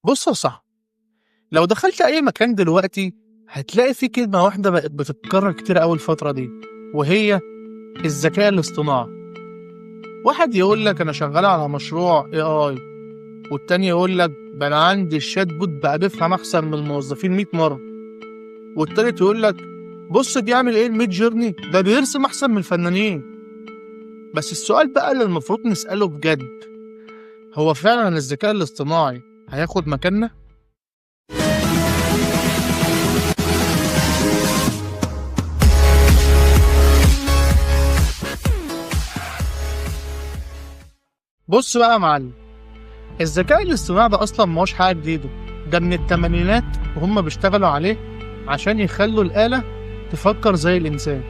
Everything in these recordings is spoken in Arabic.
بص يا صاحبي، لو دخلت أي مكان دلوقتي هتلاقي في كلمة واحدة بقت بتتكرر كتير أوي الفترة دي، وهي الذكاء الاصطناعي. واحد يقول لك أنا شغال على مشروع AI، والتاني يقول لك ده أنا عندي الشات بوت بقى بيفهم أحسن من الموظفين 100 مرة، والتالت يقول لك بص بيعمل إيه الميد جيرني ده بيرسم أحسن من الفنانين. بس السؤال بقى اللي المفروض نسأله بجد، هو فعلا الذكاء الاصطناعي هياخد مكاننا؟ بص بقى يا معلم، الذكاء الاصطناعي ده أصلا مهوش حاجة جديدة، ده من التمانينات وهم بيشتغلوا عليه عشان يخلوا الآلة تفكر زي الإنسان.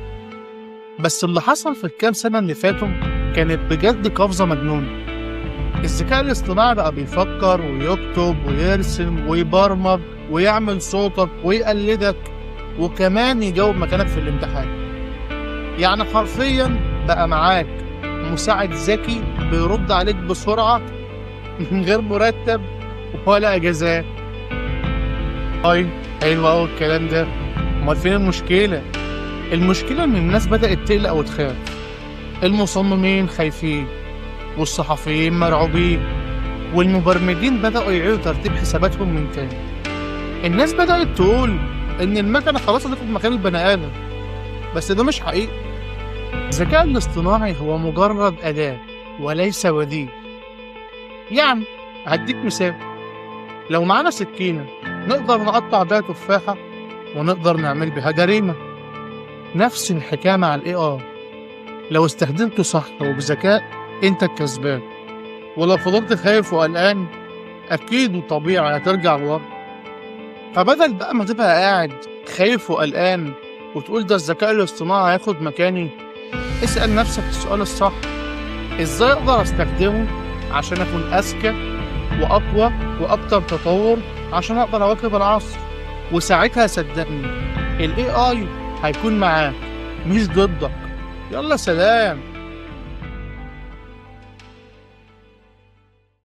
بس اللي حصل في الكام سنة اللي فاتوا كانت بجد قفزة مجنونة. الذكاء الاصطناعي بقى بيفكر ويكتب ويرسم ويبرمج ويعمل صوتك ويقلدك، وكمان يجاوب مكانك في الامتحان. يعني حرفيا بقى معاك مساعد ذكي بيرد عليك بسرعة من غير مرتب ولا اجازات. حلو قوي الكلام ده. امال فين المشكله؟ المشكله ان الناس بدات تقلق وتخاف. المصممين خايفين، والصحفيين مرعوبين، والمبرمجين بداوا يعيدوا ترتيب حساباتهم من تاني. الناس بدات تقول ان المكنه خلاص هتاخد مكان البني ادم، بس ده مش حقيقي. الذكاء الاصطناعي هو مجرد اداه وليس بديل. يعني هديك مثال، لو معانا سكينة نقدر نقطع بيها تفاحة ونقدر نعمل بيها جريمة. نفس الحكاية مع ال AI، لو استخدمته صح وبذكاء انت الكسبان، ولو فضلت خايف وقلقان أكيد وطبيعي هترجع لورا. فبدل بقى ما تبقى قاعد خايف وقلقان وتقول ده الذكاء الاصطناعي هياخد مكاني، اسأل نفسك السؤال الصح: ازاي اقدر استخدمه عشان اكون اذكى واقوى واكتر تطور عشان اقدر اواكب العصر؟ وساعتها صدقني ال AI هيكون معاك مش ضدك. يلا سلام.